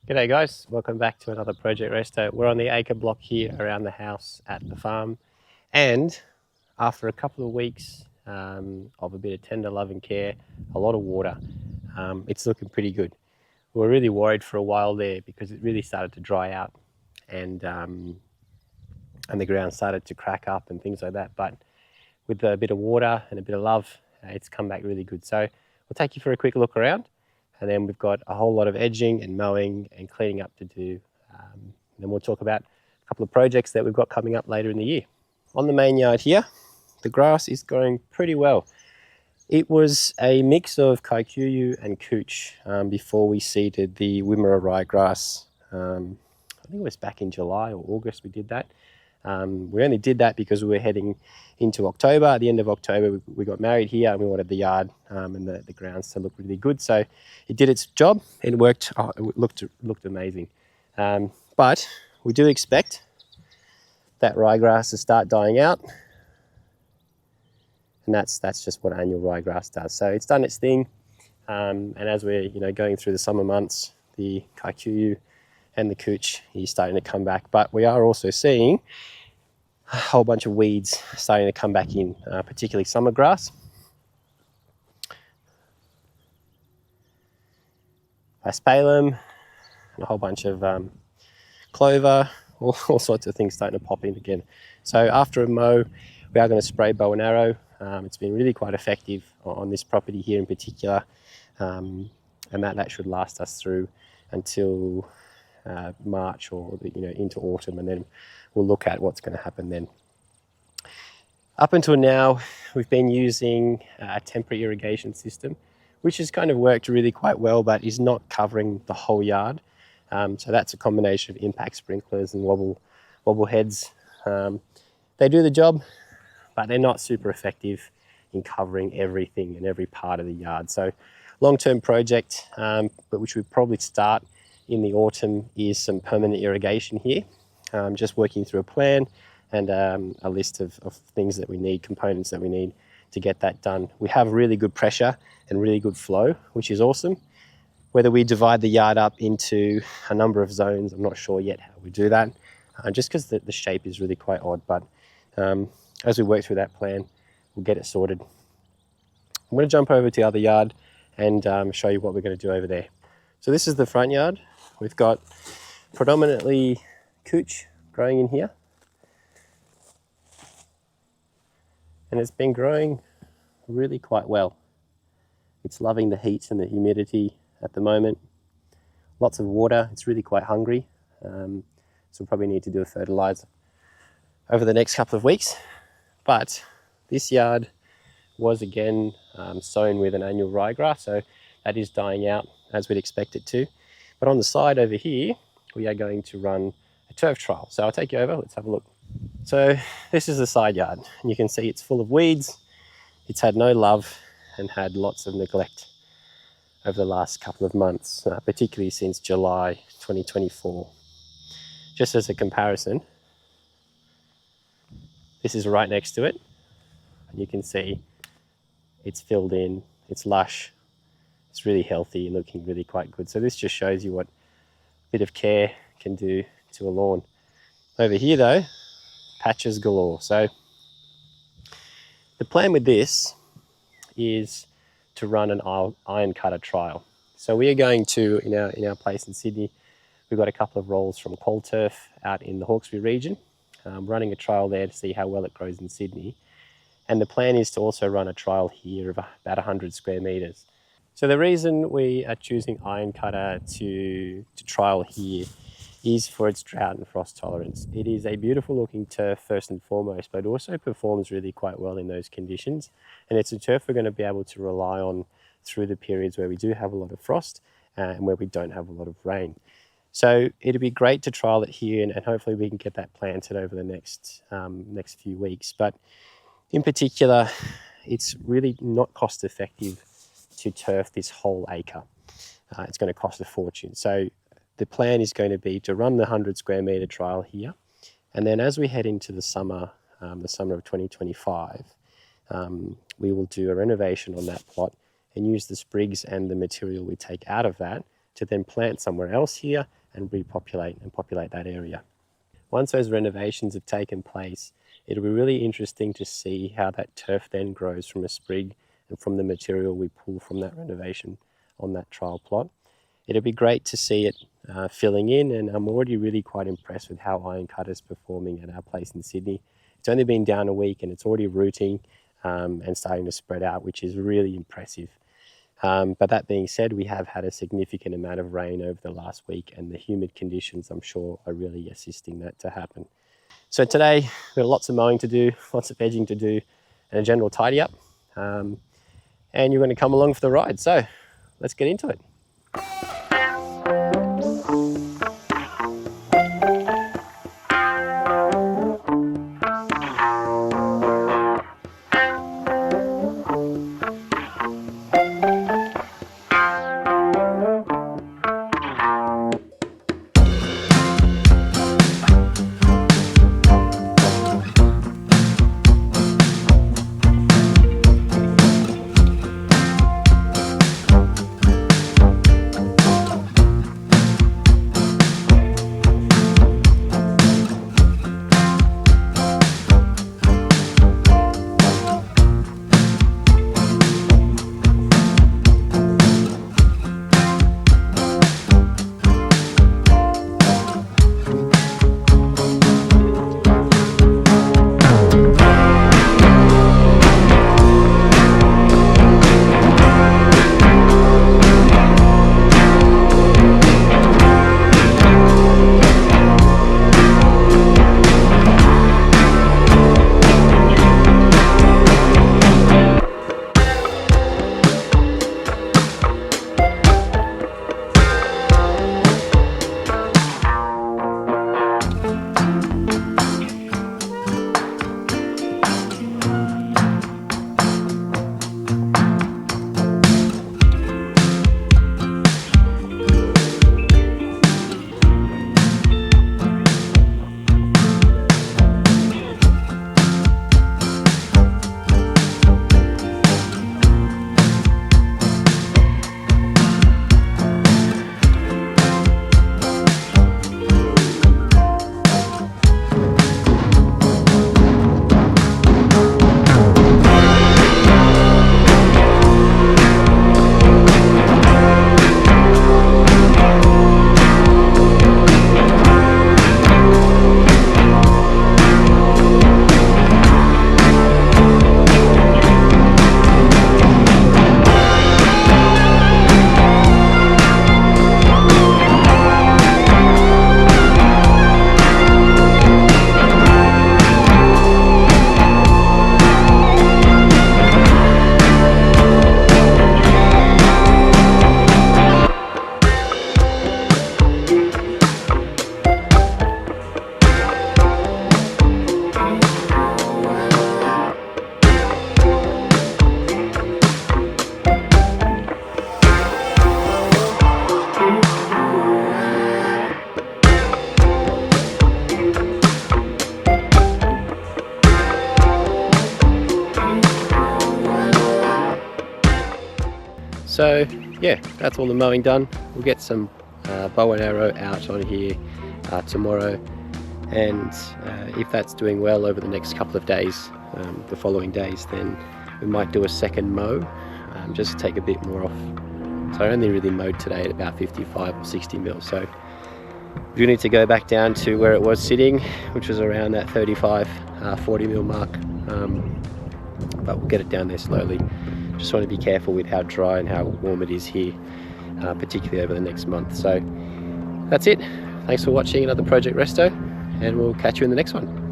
G'day guys, welcome back to another Project Resto. We're on the acre block here around the house at the farm, and after a couple of weeks of a bit of tender love and care, a lot of water, it's looking pretty good. We were really worried for a while there because it really started to dry out and the ground started to crack up and things like that, but with a bit of water and a bit of love, it's come back really good. So we'll take you for a quick look around. And then we've got a whole lot of edging and mowing and cleaning up to do. Then we'll talk about a couple of projects that we've got coming up later in the year. On the main yard here, the grass is growing pretty well. It was a mix of kikuyu and cooch before we seeded the Wimmera ryegrass. I think it was back in July or August we did that. We only did that because we were heading into October. At the end of October, we got married here and we wanted the yard and the grounds to look really good. So it did its job. It worked. Oh, it looked amazing. But we do expect that ryegrass to start dying out. And that's just what annual ryegrass does. So it's done its thing. And as we're going through the summer months, the kikuyu and the cooch is starting to come back. But we are also seeing a whole bunch of weeds starting to come back in, particularly summer grass. Aspalum, and a whole bunch of clover, all sorts of things starting to pop in again. So after a mow, we are going to spray bow and arrow. It's been really quite effective on this property here in particular, and that should last us through until March or into autumn, and then we'll look at what's going to happen then. Up until now, we've been using a temporary irrigation system, which has kind of worked really quite well, but is not covering the whole yard. So that's a combination of impact sprinklers and wobble heads. They do the job, but they're not super effective in covering everything and every part of the yard. So long-term project, but which we probably start in the autumn, is some permanent irrigation here. Just working through a plan and a list of things that we need, components that we need to get that done. We have really good pressure and really good flow, which is awesome. Whether we divide the yard up into a number of zones, I'm not sure yet how we do that, just because the shape is really quite odd. But as we work through that plan, we'll get it sorted. I'm going to jump over to the other yard and show you what we're going to do over there. So this is the front yard. We've got predominantly cooch growing in here. And it's been growing really quite well. It's loving the heat and the humidity at the moment. Lots of water. It's really quite hungry. So we'll probably need to do a fertilizer over the next couple of weeks. But this yard was again sown with an annual ryegrass, so that is dying out as we'd expect it to. But on the side over here, we are going to run a turf trial. So I'll take you over, let's have a look. So this is the side yard, and you can see it's full of weeds. It's had no love and had lots of neglect over the last couple of months, particularly since July 2024. Just as a comparison, this is right next to it, and you can see it's filled in, it's lush, it's really healthy, looking really quite good. So this just shows you what a bit of care can do to a lawn. Over here though, patches galore. So the plan with this is to run an IronCutter trial. So we are going to, in our place in Sydney, we've got a couple of rolls from Qual Turf out in the Hawkesbury region, running a trial there to see how well it grows in Sydney. And the plan is to also run a trial here of about 100 square meters. So the reason we are choosing IronCutter to trial here is for its drought and frost tolerance. It is a beautiful looking turf first and foremost, but it also performs really quite well in those conditions. And it's a turf we're going to be able to rely on through the periods where we do have a lot of frost and where we don't have a lot of rain. So it'd be great to trial it here, and hopefully we can get that planted over the next few weeks. But in particular, it's really not cost effective to turf this whole acre. It's going to cost a fortune. So the plan is going to be to run the 100 square meter trial here, and then as we head into the summer of 2025, we will do a renovation on that plot and use the sprigs and the material we take out of that to then plant somewhere else here and repopulate and populate that area. Once those renovations have taken place, it'll be really interesting to see how that turf then grows from a sprig and from the material we pull from that renovation on that trial plot. It'll be great to see it filling in, and I'm already really quite impressed with how IronCutter's performing at our place in Sydney. It's only been down a week and it's already rooting and starting to spread out, which is really impressive. But that being said, we have had a significant amount of rain over the last week, and the humid conditions, I'm sure, are really assisting that to happen. So today, we've got lots of mowing to do, lots of edging to do, and a general tidy up. And you're going to come along for the ride. So let's get into it. So yeah, that's all the mowing done. We'll get some bow and arrow out on here tomorrow, and if that's doing well over the next couple of days, the following days, then we might do a second mow, just to take a bit more off. So I only really mowed today at about 55 or 60 mil, so we do need to go back down to where it was sitting, which was around that 35, 40 mil mark, but we'll get it down there slowly. Just want to be careful with how dry and how warm it is here, particularly over the next month. So that's it. Thanks for watching another Project Resto, and we'll catch you in the next one.